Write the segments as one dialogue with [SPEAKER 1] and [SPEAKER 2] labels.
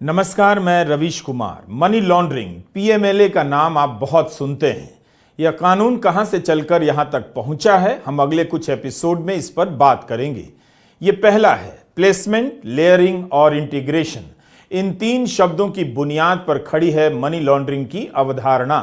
[SPEAKER 1] नमस्कार, मैं Ravish Kumar. Money laundering PMLA का नाम आप बहुत सुनते हैं। यह कानून कहां से चलकर यहां तक पहुंचा है, हम अगले कुछ एपिसोड में इस पर बात करेंगे। ये पहला है प्लेसमेंट, लेयरिंग और इंटीग्रेशन। इन तीन शब्दों की बुनियाद पर खड़ी है मनी लॉन्ड्रिंग की अवधारणा।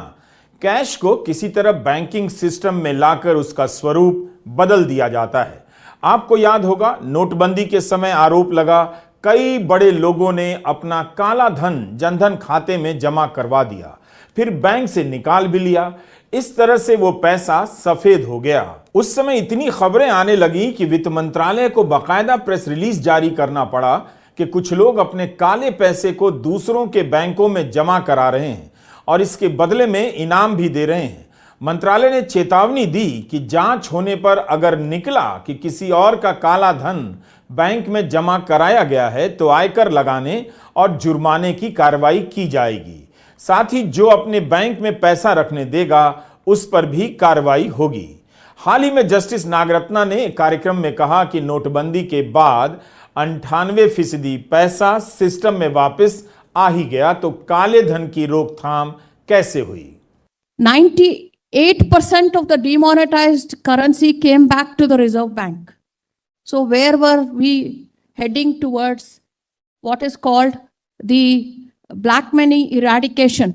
[SPEAKER 1] कैश को किसी तरह बैंकिंग सिस्टम में लाकर उसका स्वरूप बदल दिया जाता है। आपको याद होगा, नोटबंदी के समय आरोप लगा कई बड़े लोगों ने अपना काला धन जनधन खाते में जमा करवा दिया, फिर बैंक से निकाल भी लिया। इस तरह से वो पैसा सफेद हो गया। उस समय इतनी खबरें आने लगी कि वित्त मंत्रालय को बाकायदा प्रेस रिलीज जारी करना पड़ा कि कुछ लोग अपने काले पैसे को दूसरों के बैंकों में जमा करा रहे हैं और इसके बदले में इनाम भी दे रहे हैं। मंत्रालय ने चेतावनी दी कि जांच होने पर अगर निकला कि किसी और का काला धन बैंक में जमा कराया गया है तो आयकर लगाने और जुर्माने की कार्रवाई की जाएगी। साथ ही जो अपने बैंक में पैसा रखने देगा उस पर भी कार्रवाई होगी। हाल ही में जस्टिस नागरत्ना ने एक कार्यक्रम में कहा कि नोटबंदी के बाद 98% पैसा सिस्टम में वापस आ ही गया, तो काले धन की रोकथाम कैसे हुई?
[SPEAKER 2] 98% of the demonetized currency came back to the Reserve Bank. So where were we heading towards what is called the black money eradication?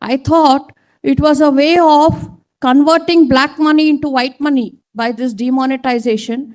[SPEAKER 2] I thought it was a way of converting black money into white money by this demonetization,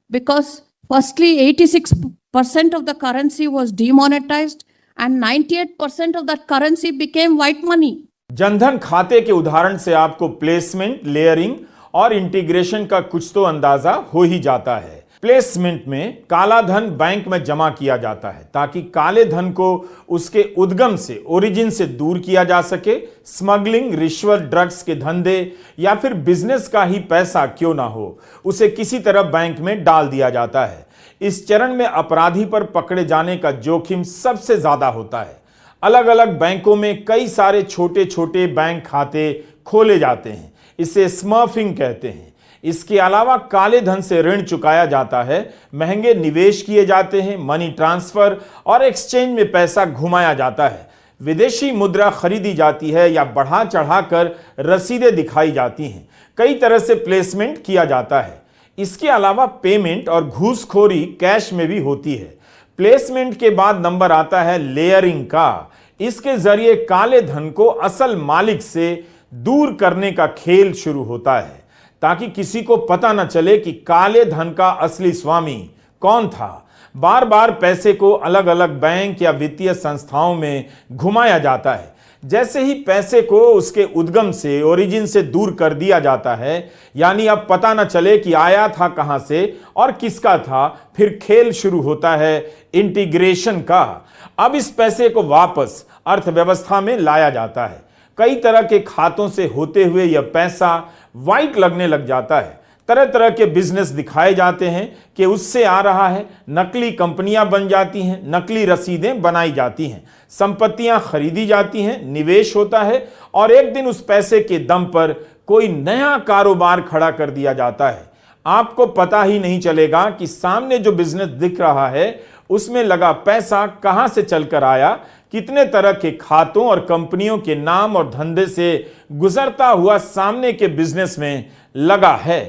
[SPEAKER 2] because firstly 86% of the currency was demonetized and 98% of that currency became white money.
[SPEAKER 1] Jan Dhan खाते के उदाहरण से आपको placement, layering और integration का कुछ तो अंदाजा हो ही जाता है। प्लेसमेंट में काला धन बैंक में जमा किया जाता है ताकि काले धन को उसके उद्गम से, ओरिजिन से दूर किया जा सके। स्मगलिंग, रिश्वत, ड्रग्स के धंधे या फिर बिजनेस का ही पैसा क्यों ना हो, उसे किसी तरह बैंक में डाल दिया जाता है। इस चरण में अपराधी पर पकड़े जाने का जोखिम सबसे ज्यादा होता है। अलग अलग बैंकों में कई सारे छोटे छोटे बैंक खाते खोले जाते हैं, इसे स्मर्फिंग कहते हैं। इसके अलावा काले धन से ऋण चुकाया जाता है, महंगे निवेश किए जाते हैं, मनी ट्रांसफर और एक्सचेंज में पैसा घुमाया जाता है, विदेशी मुद्रा खरीदी जाती है या बढ़ा चढ़ाकर रसीदें दिखाई जाती हैं। कई तरह से प्लेसमेंट किया जाता है। इसके अलावा पेमेंट और घूसखोरी कैश में भी होती है। प्लेसमेंट के बाद नंबर आता है लेयरिंग का। इसके जरिए काले धन को असल मालिक से दूर करने का खेल शुरू होता है ताकि किसी को पता न चले कि काले धन का असली स्वामी कौन था। बार बार पैसे को अलग अलग बैंक या वित्तीय संस्थाओं में घुमाया जाता है। जैसे ही पैसे को उसके उद्गम से, ओरिजिन से दूर कर दिया जाता है, यानी अब पता न चले कि आया था कहां से और किसका था, फिर खेल शुरू होता है इंटीग्रेशन का। अब इस पैसे को वापस अर्थव्यवस्था में लाया जाता है। कई तरह के खातों से होते हुए यह पैसा वाइट लगने लग जाता है। तरह तरह के बिजनेस दिखाए जाते हैं कि उससे आ रहा है। नकली कंपनियां बन जाती हैं, नकली रसीदें बनाई जाती हैं, संपत्तियां खरीदी जाती हैं, निवेश होता है और एक दिन उस पैसे के दम पर कोई नया कारोबार खड़ा कर दिया जाता है। आपको पता ही नहीं चलेगा कि सामने जो बिजनेस दिख रहा है उसमें लगा पैसा कहां से चलकर आया, कितने तरह के खातों और कंपनियों के नाम और धंधे से गुजरता हुआ सामने के बिजनेस में लगा है।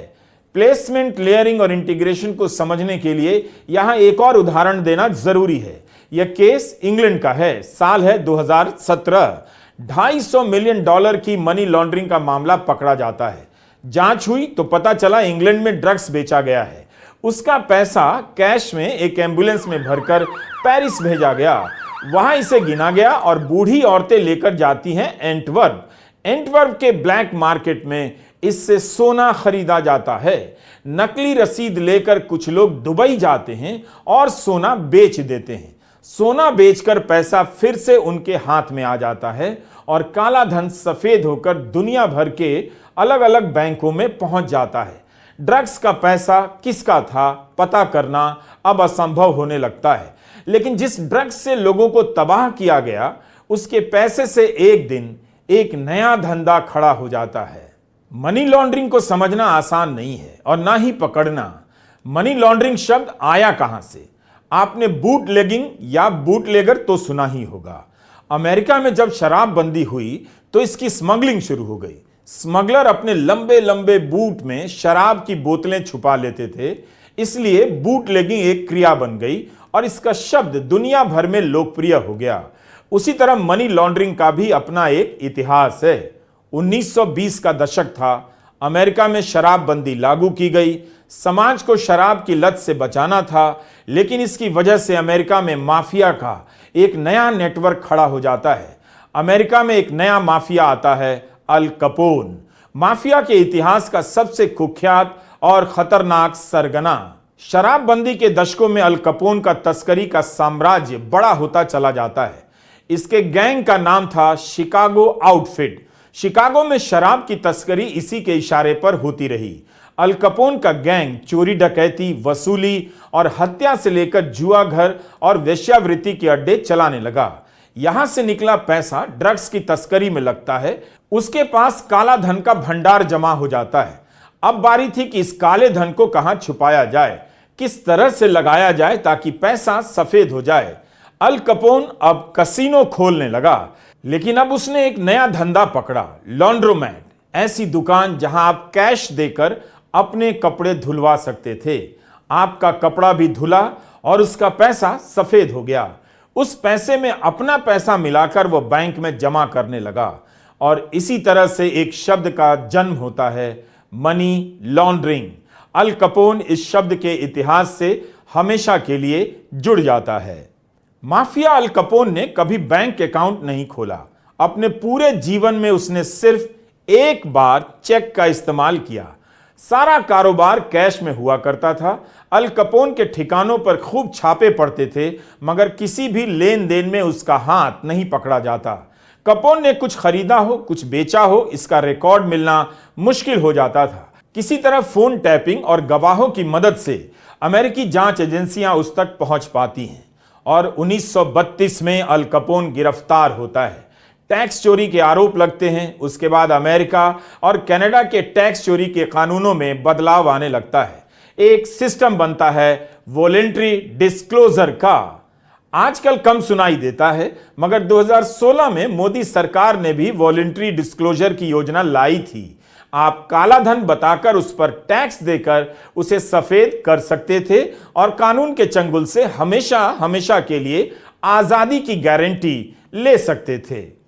[SPEAKER 1] प्लेसमेंट, लेयरिंग और इंटीग्रेशन को समझने के लिए यहां एक और उदाहरण देना जरूरी है। यह केस इंग्लैंड का है, साल है 2017। $250 मिलियन की मनी लॉन्ड्रिंग का मामला पकड़ा जाता है। जांच हुई तो पता चला इंग्लैंड में ड्रग्स बेचा गया है। उसका पैसा कैश में एक एम्बुलेंस में भरकर पेरिस भेजा गया। वहां इसे गिना गया और बूढ़ी औरतें लेकर जाती हैं एंटवर्प। एंटवर्प के ब्लैक मार्केट में इससे सोना खरीदा जाता है। नकली रसीद लेकर कुछ लोग दुबई जाते हैं और सोना बेच देते हैं। सोना बेचकर पैसा फिर से उनके हाथ में आ जाता है और काला धन सफेद होकर दुनिया भर के अलग अलग बैंकों में पहुंच जाता है। ड्रग्स का पैसा किसका था पता करना अब असंभव होने लगता है, लेकिन जिस ड्रग्स से लोगों को तबाह किया गया उसके पैसे से एक दिन एक नया धंधा खड़ा हो जाता है। मनी लॉन्ड्रिंग को समझना आसान नहीं है और ना ही पकड़ना। मनी लॉन्ड्रिंग शब्द आया कहां से? आपने बूटलेगिंग या बूटलेगर तो सुना ही होगा। अमेरिका में जब शराबबंदी हुई तो इसकी स्मगलिंग शुरू हो गई। स्मगलर अपने लंबे लंबे बूट में शराब की बोतलें छुपा लेते थे, इसलिए बूटलेगिंग एक क्रिया बन गई और इसका शब्द दुनिया भर में लोकप्रिय हो गया। उसी तरह मनी लॉन्ड्रिंग का भी अपना एक इतिहास है। 1920 का दशक था, अमेरिका में शराबबंदी लागू की गई। समाज को शराब की लत से बचाना था, लेकिन इसकी वजह से अमेरिका में माफिया का एक नया नेटवर्क खड़ा हो जाता है। अमेरिका में एक नया माफिया आता है, अल कपोन। माफिया के इतिहास का सबसे कुख्यात और खतरनाक सरगना। शराबबंदी के दशकों में अल कपोन का तस्करी का साम्राज्य बड़ा होता चला जाता है। इसके गैंग का नाम था शिकागो आउटफिट। शिकागो में शराब की तस्करी इसी के इशारे पर होती रही। अल कपोन का गैंग चोरी डकैती, वसूली और हत्या से लेकर जुआ घर और वेश्यावृत्ति के अड्डे चलाने लगा। यहां से निकला पैसा ड्रग्स की तस्करी में लगता है। उसके पास काला धन का भंडार जमा हो जाता है। अब बारी थी कि इस काले धन को कहां छुपाया जाए, किस तरह से लगाया जाए ताकि पैसा सफेद हो जाए। अल कपोन अब कसिनो खोलने लगा, लेकिन अब उसने एक नया धंधा पकड़ा, लॉन्ड्रोमैट। ऐसी दुकान जहां आप कैश देकर अपने कपड़े धुलवा सकते थे। आपका कपड़ा भी धुला और उसका पैसा सफेद हो गया। उस पैसे में अपना पैसा मिलाकर वो बैंक में जमा करने लगा और इसी तरह से एक शब्द का जन्म होता है, मनी लॉन्ड्रिंग। अल कपोन इस शब्द के इतिहास से हमेशा के लिए जुड़ जाता है। माफिया अल कपोन ने कभी बैंक अकाउंट नहीं खोला। अपने पूरे जीवन में उसने सिर्फ एक बार चेक का इस्तेमाल किया। सारा कारोबार कैश में हुआ करता था। अल कपोन के ठिकानों पर खूब छापे पड़ते थे, मगर किसी भी लेन देन में उसका हाथ नहीं पकड़ा जाता। कपोन ने कुछ खरीदा हो, कुछ बेचा हो, इसका रिकॉर्ड मिलना मुश्किल हो जाता था। किसी तरह फोन टैपिंग और गवाहों की मदद से अमेरिकी जांच एजेंसियां उस तक पहुंच पाती हैं और 1932 में अल कपोन गिरफ्तार होता है। टैक्स चोरी के आरोप लगते हैं। उसके बाद अमेरिका और कनाडा के टैक्स चोरी के कानूनों में बदलाव आने लगता है। एक सिस्टम बनता है वॉलेंट्री डिस्क्लोजर का। आजकल कम सुनाई देता है, मगर 2016 में मोदी सरकार ने भी वॉलेंट्री डिस्क्लोजर की योजना लाई थी। आप काला धन बताकर उस पर टैक्स देकर उसे सफेद कर सकते थे और कानून के चंगुल से हमेशा हमेशा के लिए आजादी की गारंटी ले सकते थे।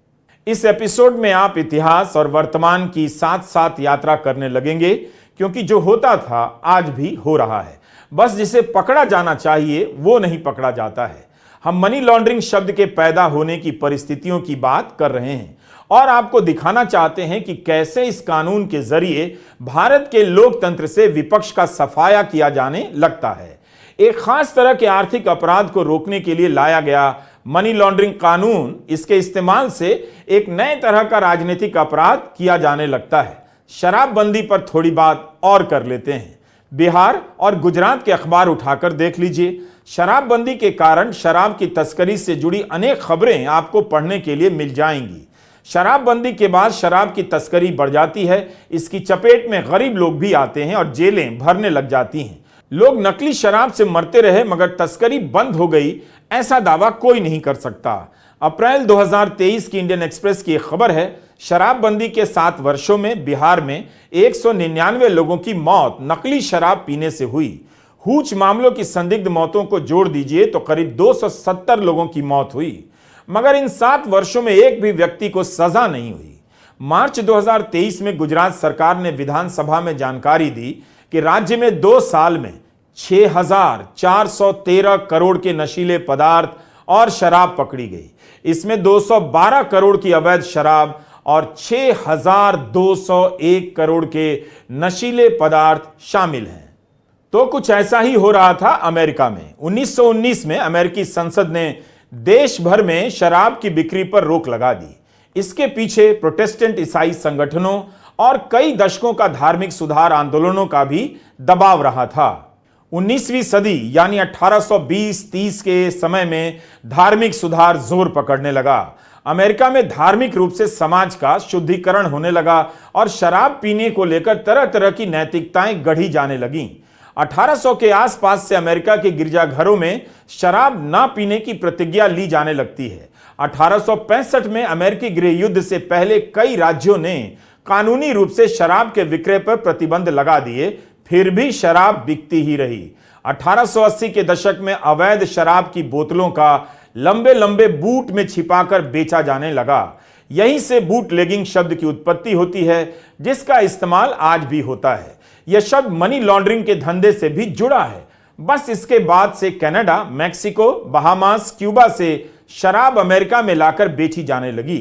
[SPEAKER 1] इस एपिसोड में आप इतिहास और वर्तमान की साथ साथ यात्रा करने लगेंगे, क्योंकि जो होता था आज भी हो रहा है। बस जिसे पकड़ा जाना चाहिए वो नहीं पकड़ा जाता है। हम मनी लॉन्ड्रिंग शब्द के पैदा होने की परिस्थितियों की बात कर रहे हैं और आपको दिखाना चाहते हैं कि कैसे इस कानून के जरिए भारत के लोकतंत्र से विपक्ष का सफाया किया जाने लगता है। एक खास तरह के आर्थिक अपराध को रोकने के लिए लाया गया मनी लॉन्ड्रिंग कानून, इसके इस्तेमाल से एक नए तरह का राजनीतिक अपराध किया जाने लगता है। शराबबंदी पर थोड़ी बात और कर लेते हैं। बिहार और गुजरात के अखबार उठाकर देख लीजिए। शराबबंदी के कारण शराब की तस्करी से जुड़ी अनेक खबरें आपको पढ़ने के लिए मिल जाएंगी। शराबबंदी के बाद शराब की तस्करी बढ़ जाती है। इसकी चपेट में गरीब लोग भी आते हैं और जेलें भरने लग जाती हैं। लोग नकली शराब से मरते रहे, मगर तस्करी बंद हो गई, ऐसा दावा कोई नहीं कर सकता। अप्रैल 2023 की इंडियन एक्सप्रेस की एक खबर है, शराबबंदी के 7 वर्षों में बिहार में 199 लोगों की मौत नकली शराब पीने से हुई। हूच मामलों की संदिग्ध मौतों को जोड़ दीजिए तो करीब 270 लोगों की मौत हुई, मगर इन 7 वर्षों में एक भी व्यक्ति को सजा नहीं हुई। मार्च 2023 में गुजरात सरकार ने विधानसभा में जानकारी दी कि राज्य में 2 साल में 6,413 करोड़ के नशीले पदार्थ और शराब पकड़ी गई। इसमें 212 करोड़ की अवैध शराब और 6,201 करोड़ के नशीले पदार्थ शामिल हैं। तो कुछ ऐसा ही हो रहा था अमेरिका में। 1919 में अमेरिकी संसद ने देश भर में शराब की बिक्री पर रोक लगा दी। इसके पीछे प्रोटेस्टेंट ईसाई संगठनों और कई दशकों का धार्मिक सुधार आंदोलनों का भी दबाव रहा था। 19वीं सदी यानी 1820-30 के समय में धार्मिक सुधार जोर पकड़ने लगा। अमेरिका में धार्मिक रूप से समाज का शुद्धिकरण होने लगा और शराब पीने को लेकर तरह तरह की नैतिकताएं गढ़ी जाने लगीं। 1800 के आसपास से अमेरिका के गिरजाघरों में शराब ना पीने की प्रतिज्ञा ली जाने लगती है। 1865 में अमेरिकी गृह युद्ध से पहले कई राज्यों ने कानूनी रूप से शराब के विक्रय पर प्रतिबंध लगा दिए, फिर भी शराब बिकती ही रही। 1880 के दशक में अवैध शराब की बोतलों का लंबे लंबे बूट में छिपाकर बेचा जाने लगा। यहीं से बूटलेगिंग शब्द की उत्पत्ति होती है, जिसका इस्तेमाल आज भी होता है। यह शब्द मनी लॉन्ड्रिंग के धंधे से भी जुड़ा है। बस इसके बाद से कनाडा, मैक्सिको, बहामास, क्यूबा से शराब अमेरिका में लाकर बेची जाने लगी।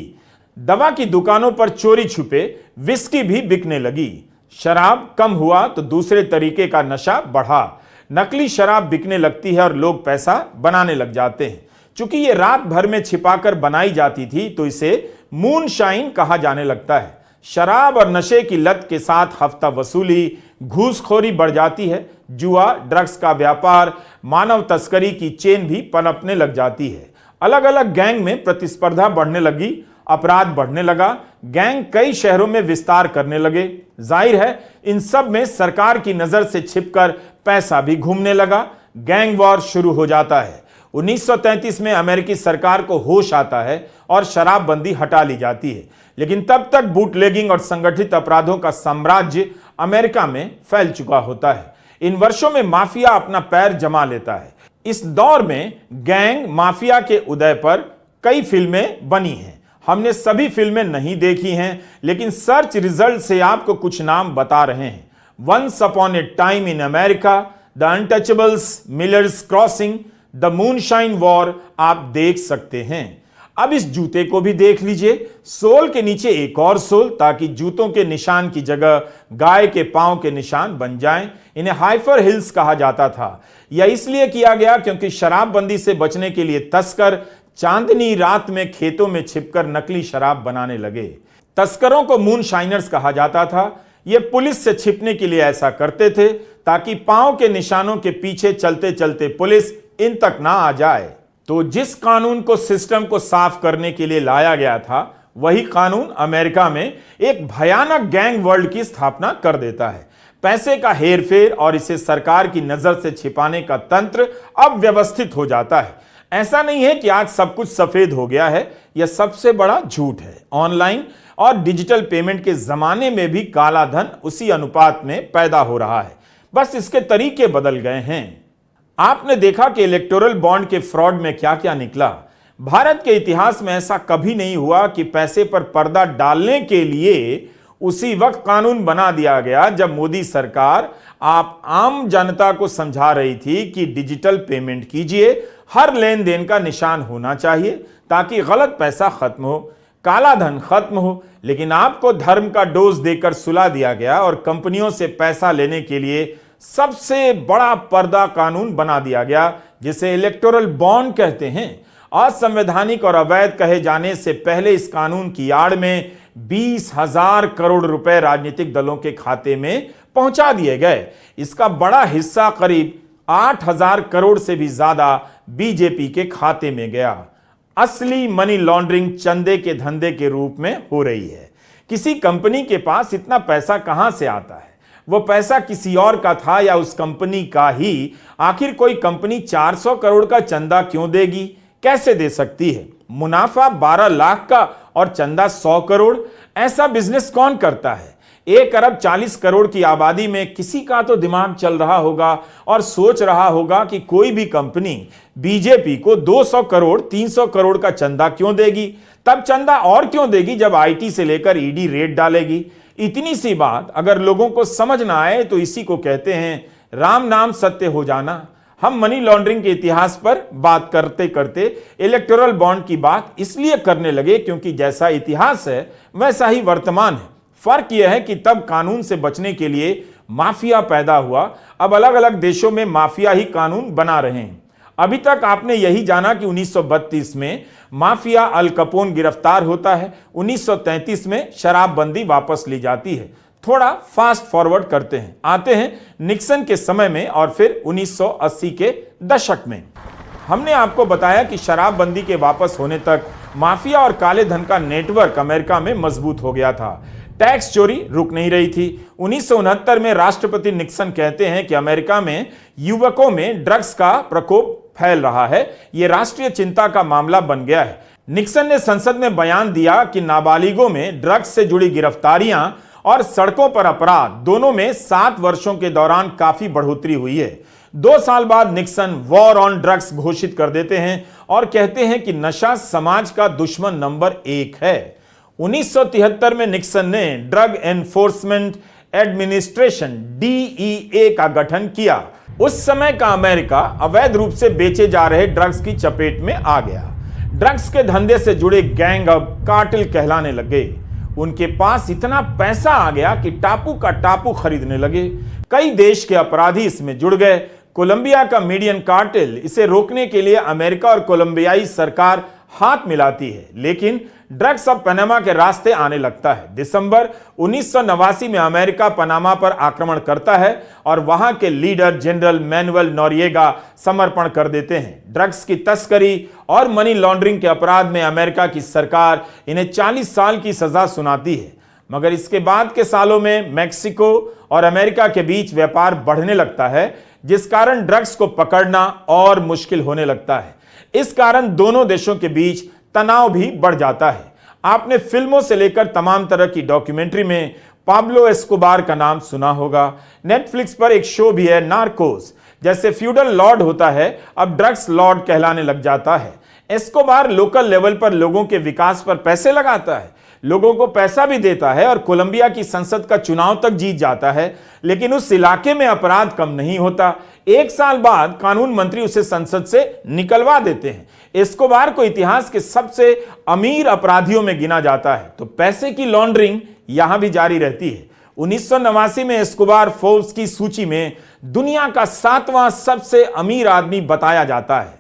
[SPEAKER 1] दवा की दुकानों पर चोरी छुपे विस्की भी बिकने लगी। शराब कम हुआ तो दूसरे तरीके का नशा बढ़ा। नकली शराब बिकने लगती है और लोग पैसा बनाने लग जाते हैं। चूंकि ये रात भर में छिपाकर बनाई जाती थी तो इसे मूनशाइन कहा जाने लगता है। शराब और नशे की लत के साथ हफ्ता वसूली, घूसखोरी बढ़ जाती है। जुआ, ड्रग्स का व्यापार, मानव तस्करी की चेन भी पनपने लग जाती है। अलग अलग गैंग में प्रतिस्पर्धा बढ़ने लगी, अपराध बढ़ने लगा, गैंग कई शहरों में विस्तार करने लगे। जाहिर है इन सब में सरकार की नजर से छिपकर पैसा भी घूमने लगा। गैंग वॉर शुरू हो जाता है। 1933 में अमेरिकी सरकार को होश आता है और शराबबंदी हटा ली जाती है, लेकिन तब तक बूटलेगिंग और संगठित अपराधों का साम्राज्य अमेरिका में फैल चुका होता है। इन वर्षों में माफिया अपना पैर जमा लेता है। इस दौर में गैंग माफिया के उदय पर कई फिल्में बनी हैं। हमने सभी फिल्में नहीं देखी हैं, लेकिन सर्च रिजल्ट से आपको कुछ नाम बता रहे हैं। Once upon a time in America, the untouchables, Miller's crossing, the moonshine war आप देख सकते हैं। अब इस जूते को भी देख लीजिए। सोल के नीचे एक और सोल, ताकि जूतों के निशान की जगह गाय के पांव के निशान बन जाएं। इन्हें हाइफर हिल्स कहा जाता था। यह इसलिए किया गया क्योंकि शराबबंदी से बचने के लिए तस्कर चांदनी रात में खेतों में छिपकर नकली शराब बनाने लगे। तस्करों को मूनशाइनर्स कहा जाता था। ये पुलिस से छिपने के लिए ऐसा करते थे ताकि पांव के निशानों के पीछे चलते चलते पुलिस इन तक ना आ जाए। तो जिस कानून को सिस्टम को साफ करने के लिए लाया गया था, वही कानून अमेरिका में एक भयानक गैंग वर्ल्ड की स्थापना कर देता है। पैसे का हेरफेर और इसे सरकार की नजर से छिपाने का तंत्र अब व्यवस्थित हो जाता है। ऐसा नहीं है कि आज सब कुछ सफेद हो गया है, यह सबसे बड़ा झूठ है। ऑनलाइन और डिजिटल पेमेंट के जमाने में भी काला धन उसी अनुपात में पैदा हो रहा है, बस इसके तरीके बदल गए हैं। आपने देखा कि इलेक्टोरल बॉन्ड के फ्रॉड में क्या क्या निकला। भारत के इतिहास में ऐसा कभी नहीं हुआ कि पैसे पर पर्दा डालने के लिए उसी वक्त कानून बना दिया गया जब मोदी सरकार आप आम जनता को समझा रही थी कि डिजिटल पेमेंट कीजिए, हर लेन देन का निशान होना चाहिए ताकि गलत पैसा खत्म हो, काला धन खत्म हो। लेकिन आपको धर्म का डोज देकर सुला दिया गया और कंपनियों से पैसा लेने के लिए सबसे बड़ा पर्दा कानून बना दिया गया, जिसे इलेक्टोरल बॉन्ड कहते हैं। असंवैधानिक और अवैध कहे जाने से पहले इस कानून की आड़ में 20,000 करोड़ रुपए राजनीतिक दलों के खाते में पहुंचा दिए गए। इसका बड़ा हिस्सा करीब 8,000 करोड़ से भी ज्यादा बीजेपी के खाते में गया। असली मनी लॉन्ड्रिंग चंदे के धंधे के रूप में हो रही है। किसी कंपनी के पास इतना पैसा कहां से आता है? वो पैसा किसी और का था या उस कंपनी का ही? आखिर कोई कंपनी 400 करोड़ का चंदा क्यों देगी? कैसे दे सकती है? मुनाफा 12 लाख का और चंदा 100 करोड़। ऐसा बिजनेस कौन करता है? 1 अरब 40 करोड़ की आबादी में किसी का तो दिमाग चल रहा होगा और सोच रहा होगा कि कोई भी कंपनी बीजेपी को 200 करोड़ 300 करोड़ का चंदा क्यों देगी? तब चंदा और क्यों देगी जब आईटी से लेकर ईडी रेड डालेगी। इतनी सी बात अगर लोगों को समझ ना आए तो इसी को कहते हैं राम नाम सत्य हो जाना। हम मनी लॉन्ड्रिंग के इतिहास पर बात करते करते इलेक्टोरल बॉन्ड की बात इसलिए करने लगे क्योंकि जैसा इतिहास है वैसा ही वर्तमान है। फर्क यह है कि तब कानून से बचने के लिए माफिया पैदा हुआ, अब अलग अलग देशों में माफिया ही कानून बना रहे हैं। अभी तक आपने यही जाना कि 1932 में माफिया अल कपोन गिरफ्तार होता है, 1933 में शराबबंदी वापस ली जाती है। थोड़ा फास्ट फॉरवर्ड करते हैं, आते हैं निक्सन के समय में और फिर 1980 के दशक में। हमने आपको बताया कि शराबबंदी के वापस होने तक माफिया और काले धन का नेटवर्क अमेरिका में मजबूत हो गया था। टैक्स चोरी रुक नहीं रही थी। 1969 में राष्ट्रपति निक्सन कहते हैं कि अमेरिका में युवकों में ड्रग्स का प्रकोप फैल रहा है, यह राष्ट्रीय चिंता का मामला बन गया है। निक्सन ने संसद में बयान दिया कि नाबालिगों में ड्रग्स से जुड़ी गिरफ्तारियां और सड़कों पर अपराध दोनों में 7 वर्षों के दौरान काफी बढ़ोतरी हुई है। 2 साल बाद निक्सन वॉर ऑन ड्रग्स घोषित कर देते हैं और कहते हैं कि नशा समाज का दुश्मन नंबर 1 है। 1973 में निक्सन ने ड्रग एनफोर्समेंट एडमिनिस्ट्रेशन DEA का गठन किया। उस समय का अमेरिका अवैध रूप से बेचे जा रहे ड्रग्स की चपेट में आ गया। ड्रग्स के धंधे से जुड़े गैंग अब कार्टेल कहलाने लगे। उनके पास इतना पैसा आ गया कि टापू का टापू खरीदने लगे। कई देश के अपराधी इसमें जुड़ गए। कोलंबिया का मीडियन कार्टेल इसे रोकने के लिए अमेरिका और कोलंबियाई सरकार हाथ मिलाती है, लेकिन ड्रग्स अब पनामा के रास्ते आने लगता है। दिसंबर 1989 में अमेरिका पनामा पर आक्रमण करता है और वहां के लीडर जनरल मैनुअल नोरिएगा समर्पण कर देते हैं। ड्रग्स की तस्करी और मनी लॉन्ड्रिंग के अपराध में अमेरिका की सरकार इन्हें 40 साल की सजा सुनाती है, मगर इसके बाद के सालों में मैक्सिको और अमेरिका के बीच व्यापार बढ़ने लगता है, जिस कारण ड्रग्स को पकड़ना और मुश्किल होने लगता है। इस कारण दोनों देशों के बीच तनाव भी बढ़ जाता है। आपने फिल्मों से लेकर तमाम तरह की डॉक्यूमेंट्री में पाब्लो एस्कोबार का नाम सुना होगा। नेटफ्लिक्स पर एक शो भी है नार्कोस। जैसे फ्यूडल लॉर्ड होता है, अब ड्रग्स लॉर्ड कहलाने लग जाता है। एस्कोबार लोकल लेवल पर लोगों के विकास पर पैसे लगाता है, लोगों को पैसा भी देता है और कोलंबिया की संसद का चुनाव तक जीत जाता है, लेकिन उस इलाके में अपराध कम नहीं होता। 1 साल बाद कानून मंत्री उसे संसद से निकलवा देते हैं। एस्कोबार को इतिहास के सबसे अमीर अपराधियों में गिना जाता है, तो पैसे की लॉन्ड्रिंग यहां भी जारी रहती है। 1989 में एस्कोबार फोर्ब्स की सूची में दुनिया का 7वां सबसे अमीर आदमी बताया जाता है।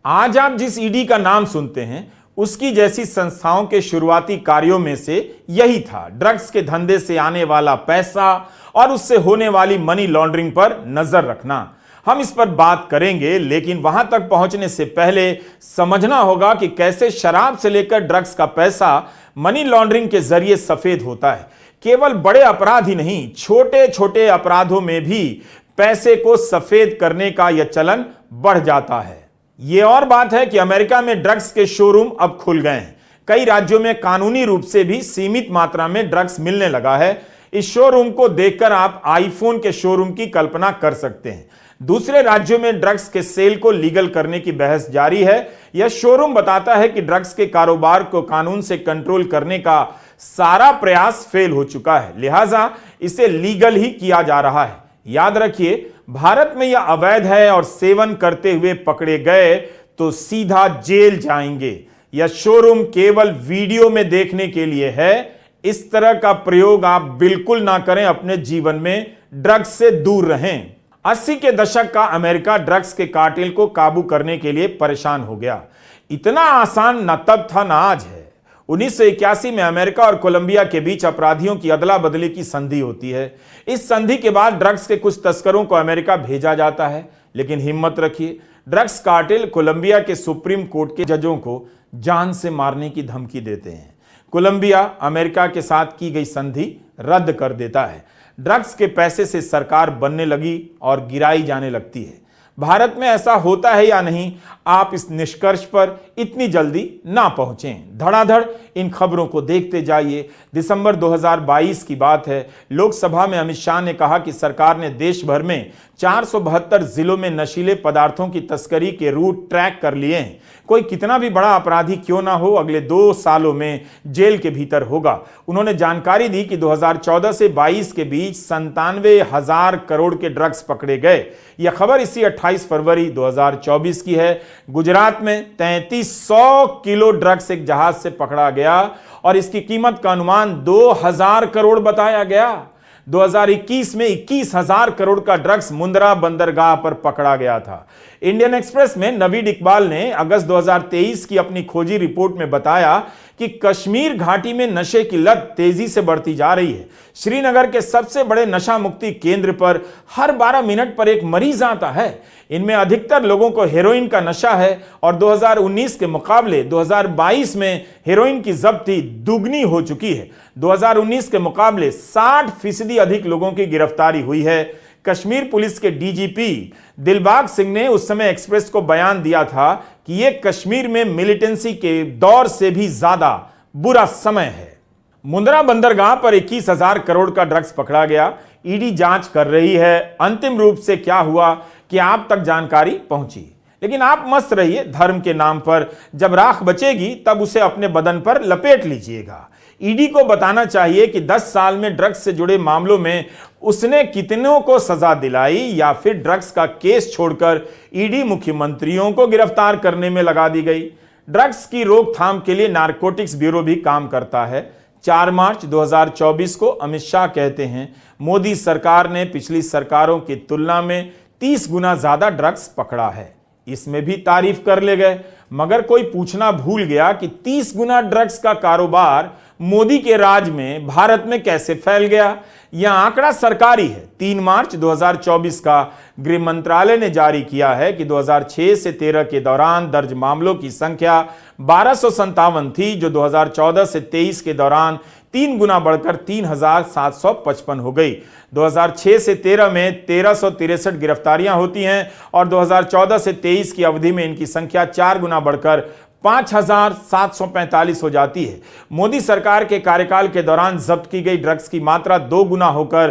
[SPEAKER 1] आज आप जिस ईडी का नाम सुनते हैं, उसकी जैसी संस्थाओं के शुरुआती कार्यों में से यही था, ड्रग्स के धंधे से आने वाला पैसा और उससे होने वाली मनी लॉन्ड्रिंग पर नजर रखना। हम इस पर बात करेंगे, लेकिन वहां तक पहुंचने से पहले समझना होगा कि कैसे शराब से लेकर ड्रग्स का पैसा मनी लॉन्ड्रिंग के जरिए सफेद होता है। केवल बड़े अपराध ही नहीं, छोटे छोटे अपराधों में भी पैसे को सफेद करने का यह चलन बढ़ जाता है। यह और बात है कि अमेरिका में ड्रग्स के शोरूम अब खुल गए हैं। कई राज्यों में कानूनी रूप से भी सीमित मात्रा में ड्रग्स मिलने लगा है। इस शोरूम को देखकर आप आईफोन के शोरूम की कल्पना कर सकते हैं। दूसरे राज्यों में ड्रग्स के सेल को लीगल करने की बहस जारी है। यह शोरूम बताता है कि ड्रग्स के कारोबार को कानून से कंट्रोल करने का सारा प्रयास फेल हो चुका है, लिहाजा इसे लीगल ही किया जा रहा है। याद रखिए, भारत में यह अवैध है और सेवन करते हुए पकड़े गए तो सीधा जेल जाएंगे। यह शोरूम केवल वीडियो में देखने के लिए है। इस तरह का प्रयोग आप बिल्कुल ना करें। अपने जीवन में ड्रग्स से दूर रहें। 80 के दशक का अमेरिका ड्रग्स के कार्टेल को काबू करने के लिए परेशान हो गया। इतना आसान न तब था ना आज है। 1981 में अमेरिका और कोलंबिया के बीच अपराधियों की अदला बदली की संधि होती है। इस संधि के बाद ड्रग्स के कुछ तस्करों को अमेरिका भेजा जाता है, लेकिन हिम्मत रखिए, ड्रग्स कार्टेल कोलंबिया के सुप्रीम कोर्ट के जजों को जान से मारने की धमकी देते हैं। कोलंबिया अमेरिका के साथ की गई संधि रद्द कर देता है। ड्रग्स के पैसे से सरकार बनने लगी और गिराई जाने लगती है। भारत में ऐसा होता है या नहीं, आप इस निष्कर्ष पर इतनी जल्दी ना पहुंचें। धड़ाधड़ इन खबरों को देखते जाइए। दिसंबर 2022 की बात है। लोकसभा में अमित शाह ने कहा कि सरकार ने देश भर में 472 जिलों में नशीले पदार्थों की तस्करी के रूट ट्रैक कर लिए हैं। कोई कितना भी बड़ा अपराधी क्यों ना हो, अगले 2 सालों में जेल के भीतर होगा। उन्होंने जानकारी दी कि 2014 से 22 के बीच 97,000 करोड़ के ड्रग्स पकड़े गए। यह खबर इसी 28 फरवरी 2024 की है। गुजरात में 3300 किलो ड्रग्स एक जहाज से पकड़ा गया और इसकी कीमत का अनुमान 2000 करोड़ बताया गया। 2021 में 21,000 करोड़ का ड्रग्स मुंद्रा बंदरगाह पर पकड़ा गया था। इंडियन एक्सप्रेस में नवीद इकबाल ने अगस्त 2023 की अपनी खोजी रिपोर्ट में बताया कि कश्मीर घाटी में नशे की लत तेजी से बढ़ती जा रही है। श्रीनगर के सबसे बड़े नशा मुक्ति केंद्र पर हर 12 मिनट पर एक मरीज आता है। इनमें अधिकतर लोगों को हेरोइन का नशा है और 2019 के मुकाबले 2022 में हेरोइन की जब्ती दुगनी हो चुकी है। 2019 के मुकाबले 60% अधिक लोगों की गिरफ्तारी हुई है। कश्मीर पुलिस के डीजीपी दिलबाग सिंह ने उस समय एक्सप्रेस को बयान दिया था कि यह कश्मीर में मिलिटेंसी के दौर से भी ज्यादा बुरा समय है। मुंद्रा बंदरगाह पर 21,000 करोड़ का ड्रग्स पकड़ा गया। ईडी जांच कर रही है। अंतिम रूप से क्या हुआ कि आप तक जानकारी पहुंची, लेकिन आप मस्त रहिए। धर्म के नाम पर जब राख बचेगी तब उसे अपने बदन पर लपेट लीजिएगा। ईडी को बताना चाहिए कि 10 साल में ड्रग्स से जुड़े मामलों में उसने कितनों को सजा दिलाई, या फिर ड्रग्स का केस छोड़कर ईडी मुख्यमंत्रियों को गिरफ्तार करने में लगा दी गई। ड्रग्स की रोकथाम के लिए नारकोटिक्स ब्यूरो भी काम करता है। 4 मार्च 2024 को अमित शाह कहते हैं, मोदी सरकार ने पिछली सरकारों की तुलना में 30 गुना ज्यादा ड्रग्स पकड़ा है। इसमें भी तारीफ कर ले गए, मगर कोई पूछना भूल गया कि 30 गुना ड्रग्स का कारोबार मोदी के राज में भारत में कैसे फैल गया। यह आंकड़ा सरकारी है। 3 मार्च 2024 का गृह मंत्रालय ने जारी किया है कि 2006 से 13 के दौरान दर्ज मामलों की संख्या 1257 थी, जो 2014 से 23 के दौरान 3 गुना बढ़कर 3,755 हो गई। 2006 से 13 में 1363 गिरफ्तारियां होती हैं और 2014 से 23 की अवधि में इनकी संख्या 4 गुना बढ़कर 5,745 हो जाती है। मोदी सरकार के कार्यकाल के दौरान जब्त की गई ड्रग्स की मात्रा 2 गुना होकर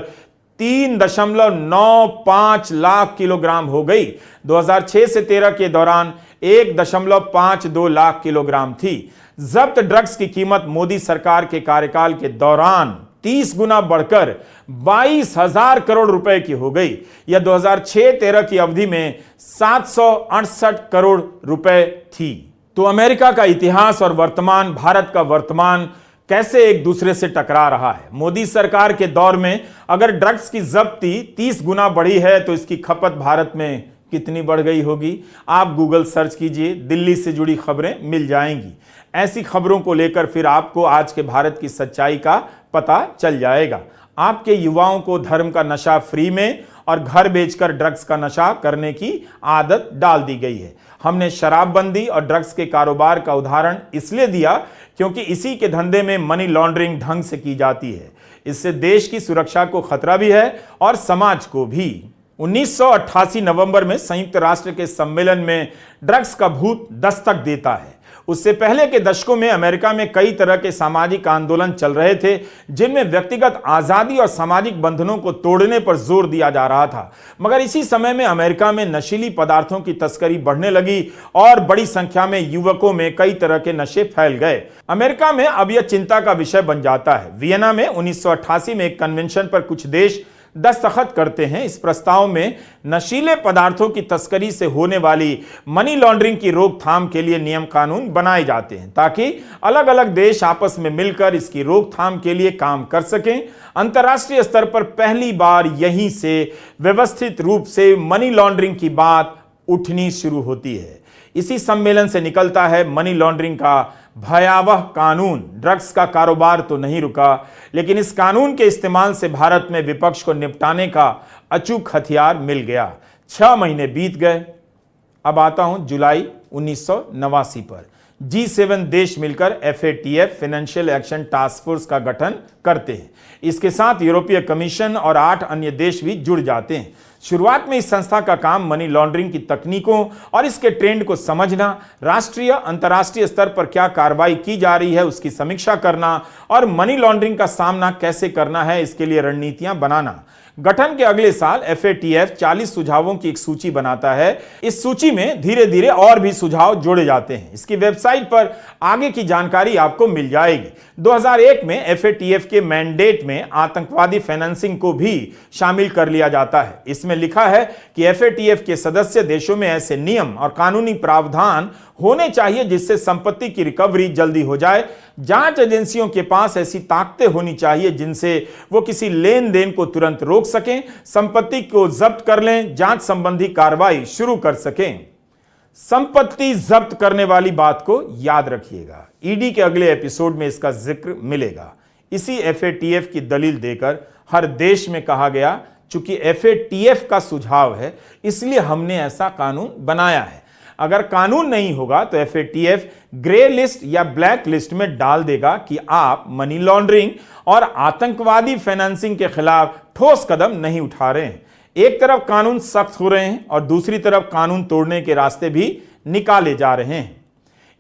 [SPEAKER 1] 3.95 लाख किलोग्राम हो गई। 2006 से 13 के दौरान 1.52 लाख किलोग्राम थी। जब्त ड्रग्स की कीमत मोदी सरकार के कार्यकाल के दौरान 30 गुना बढ़कर 22,000 करोड़ रुपए की हो गई। यह 2006-13 की अवधि में 768 करोड़ रुपए थी। तो अमेरिका का इतिहास और वर्तमान, भारत का वर्तमान कैसे एक दूसरे से टकरा रहा है। मोदी सरकार के दौर में अगर ड्रग्स की जब्ती 30 गुना बढ़ी है तो इसकी खपत भारत में कितनी बढ़ गई होगी। आप गूगल सर्च कीजिए, दिल्ली से जुड़ी खबरें मिल जाएंगी। ऐसी खबरों को लेकर फिर आपको आज के भारत की सच्चाई का पता चल जाएगा। आपके युवाओं को धर्म का नशा फ्री में और घर बेचकर ड्रग्स का नशा करने की आदत डाल दी गई है। हमने शराबबंदी और ड्रग्स के कारोबार का उदाहरण इसलिए दिया क्योंकि इसी के धंधे में मनी लॉन्ड्रिंग ढंग से की जाती है। इससे देश की सुरक्षा को खतरा भी है और समाज को भी। 1988 नवंबर में संयुक्त राष्ट्र के सम्मेलन में ड्रग्स का भूत दस्तक देता है। उससे पहले के दशकों में अमेरिका में कई तरह के सामाजिक आंदोलन चल रहे थे, जिनमें व्यक्तिगत आजादी और सामाजिक बंधनों को तोड़ने पर जोर दिया जा रहा था। मगर इसी समय में अमेरिका में नशीली पदार्थों की तस्करी बढ़ने लगी और बड़ी संख्या में युवकों में कई तरह के नशे फैल गए। अमेरिका में अब यह चिंता का विषय बन जाता है। वियना में 1988 में एक कन्वेंशन पर कुछ देश दस्तखत करते हैं। इस प्रस्ताव में नशीले पदार्थों की तस्करी से होने वाली मनी लॉन्ड्रिंग की रोकथाम के लिए नियम कानून बनाए जाते हैं, ताकि अलग अलग देश आपस में मिलकर इसकी रोकथाम के लिए काम कर सकें। अंतर्राष्ट्रीय स्तर पर पहली बार यहीं से व्यवस्थित रूप से मनी लॉन्ड्रिंग की बात उठनी शुरू होती है। इसी सम्मेलन से निकलता है मनी लॉन्ड्रिंग का भयावह कानून। ड्रग्स का कारोबार तो नहीं रुका, लेकिन इस कानून के इस्तेमाल से भारत में विपक्ष को निपटाने का अचूक हथियार मिल गया। 6 महीने बीत गए। अब आता हूं जुलाई 1989 पर। G7 देश मिलकर FATF financial action task force का गठन करते हैं। इसके साथ यूरोपीय कमीशन और 8 अन्य देश भी जुड़ जाते हैं। शुरुआत में इस संस्था का काम मनी लॉन्ड्रिंग की तकनीकों और इसके ट्रेंड को समझना, राष्ट्रीय अंतर्राष्ट्रीय स्तर पर क्या कार्रवाई की जा रही है उसकी समीक्षा करना और मनी लॉन्ड्रिंग का सामना कैसे करना है इसके लिए रणनीतियां बनाना। गठन के अगले साल FATF 40 सुझावों की एक सूची बनाता है। इस सूची में धीरे धीरे और भी सुझाव जोड़े जाते हैं। इसकी वेबसाइट पर आगे की जानकारी आपको मिल जाएगी। 2001 में FATF के मैंडेट में आतंकवादी फाइनेंसिंग को भी शामिल कर लिया जाता है। इसमें लिखा है कि FATF के सदस्य देशों में ऐसे नियम और कानूनी प्रावधान होने चाहिए जिससे संपत्ति की रिकवरी जल्दी हो जाए। जांच एजेंसियों के पास ऐसी ताकतें होनी चाहिए जिनसे वो किसी लेन देन को तुरंत रोक सकें, संपत्ति को जब्त कर लें, जांच संबंधी कार्रवाई शुरू कर सकें। संपत्ति जब्त करने वाली बात को याद रखिएगा। ईडी के अगले एपिसोड में इसका जिक्र मिलेगा। इसी एफएटीएफ की दलील देकर हर देश में कहा गया, चूंकि एफएटीएफ का सुझाव है इसलिए हमने ऐसा कानून बनाया है। अगर कानून नहीं होगा तो एफएटीएफ ग्रे लिस्ट या ब्लैक लिस्ट में डाल देगा कि आप मनी लॉन्ड्रिंग और आतंकवादी फाइनेंसिंग के खिलाफ ठोस कदम नहीं उठा रहे हैं। एक तरफ कानून सख्त हो रहे हैं और दूसरी तरफ कानून तोड़ने के रास्ते भी निकाले जा रहे हैं।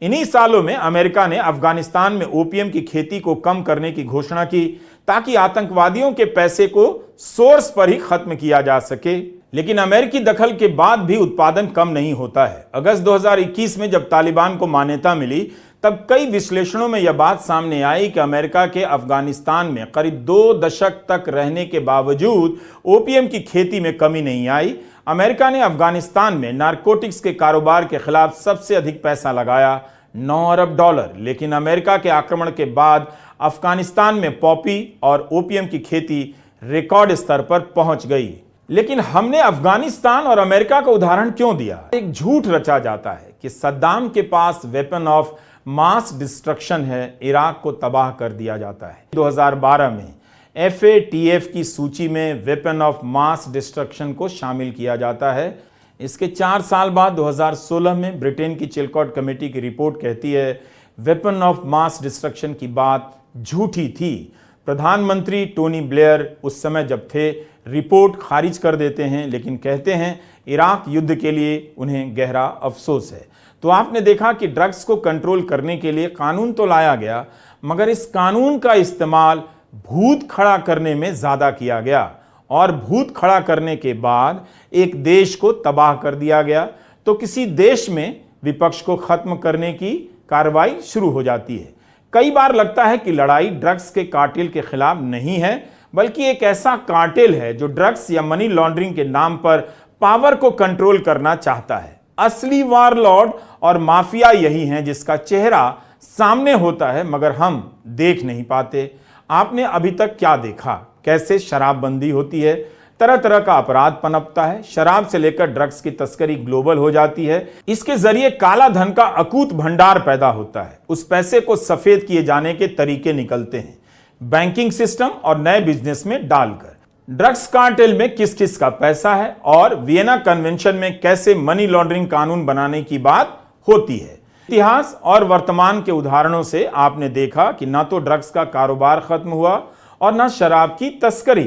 [SPEAKER 1] इन्हीं सालों में अमेरिका ने अफगानिस्तान में ओपियम की खेती को कम करने की घोषणा की ताकि आतंकवादियों के पैसे को सोर्स पर ही खत्म किया जा सके। लेकिन अमेरिकी दखल के बाद भी उत्पादन कम नहीं होता है। अगस्त 2021 में जब तालिबान को मान्यता मिली तब कई विश्लेषणों में यह बात सामने आई कि अमेरिका के अफगानिस्तान में करीब 2 दशक तक रहने के बावजूद ओपियम की खेती में कमी नहीं आई। अमेरिका ने अफगानिस्तान में नारकोटिक्स के कारोबार के खिलाफ सबसे अधिक पैसा लगाया, $9 अरब। लेकिन अमेरिका के आक्रमण के बाद अफगानिस्तान में पॉपी और ओपियम की खेती रिकॉर्ड स्तर पर पहुंच गई। लेकिन हमने अफगानिस्तान और अमेरिका का उदाहरण क्यों दिया? एक झूठ रचा जाता है कि सद्दाम के पास वेपन ऑफ मास डिस्ट्रक्शन है, इराक को तबाह कर दिया जाता है। 2012 में एफएटीएफ की सूची में वेपन ऑफ मास डिस्ट्रक्शन को शामिल किया जाता है। इसके 4 साल बाद 2016 में ब्रिटेन की चिलकॉट कमेटी की रिपोर्ट कहती है वेपन ऑफ मास डिस्ट्रक्शन की बात झूठी थी। प्रधानमंत्री टोनी ब्लेयर उस समय जब थे रिपोर्ट खारिज कर देते हैं, लेकिन कहते हैं इराक युद्ध के लिए उन्हें गहरा अफसोस है। तो आपने देखा कि ड्रग्स को कंट्रोल करने के लिए कानून तो लाया गया, मगर इस कानून का इस्तेमाल भूत खड़ा करने में ज्यादा किया गया और भूत खड़ा करने के बाद एक देश को तबाह कर दिया गया। तो किसी देश में विपक्ष को खत्म करने की कार्रवाई शुरू हो जाती है। कई बार लगता है कि लड़ाई ड्रग्स के कार्टेल के खिलाफ नहीं है, बल्कि एक ऐसा कार्टेल है जो ड्रग्स या मनी लॉन्ड्रिंग के नाम पर पावर को कंट्रोल करना चाहता है। असली वारलॉर्ड और माफिया यही हैं जिसका चेहरा सामने होता है मगर हम देख नहीं पाते। आपने अभी तक क्या देखा? कैसे शराबबंदी होती है, तरह तरह का अपराध पनपता है, शराब से लेकर ड्रग्स की तस्करी ग्लोबल हो जाती है। इसके जरिए काला धन का अकूत भंडार पैदा होता है। उस पैसे को सफेद किए जाने के तरीके निकलते हैं बैंकिंग सिस्टम और नए बिजनेस में डालकर। ड्रग्स कार्टेल में किस किस का पैसा है और वियना कन्वेंशन में कैसे मनी लॉन्ड्रिंग कानून बनाने की बात होती है। इतिहास और वर्तमान के उदाहरणों से आपने देखा कि ना तो ड्रग्स का कारोबार खत्म हुआ और ना शराब की तस्करी।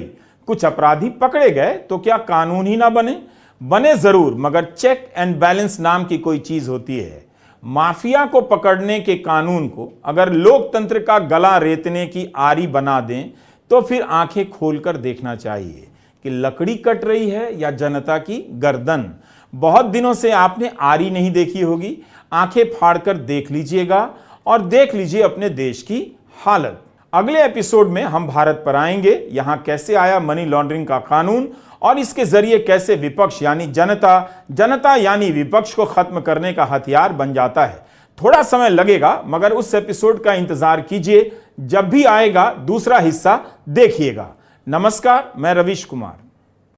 [SPEAKER 1] कुछ अपराधी पकड़े गए तो क्या कानून ही ना बने जरूर, मगर चेक एंड बैलेंस नाम की कोई चीज होती है। माफिया को पकड़ने के कानून को अगर लोकतंत्र का गला रेतने की आरी बना दें तो फिर आंखें खोलकर देखना चाहिए कि लकड़ी कट रही है या जनता की गर्दन। बहुत दिनों से आपने आरी नहीं देखी होगी, आंखें फाड़कर देख लीजिएगा और देख लीजिए अपने देश की हालत। अगले एपिसोड में हम भारत पर आएंगे, यहां कैसे आया मनी लॉन्ड्रिंग का कानून और इसके जरिए कैसे विपक्ष यानी जनता यानी विपक्ष को खत्म करने का हथियार बन जाता है। थोड़ा समय लगेगा मगर उस एपिसोड का इंतजार कीजिए। जब भी आएगा दूसरा हिस्सा देखिएगा। नमस्कार, मैं रवीश कुमार।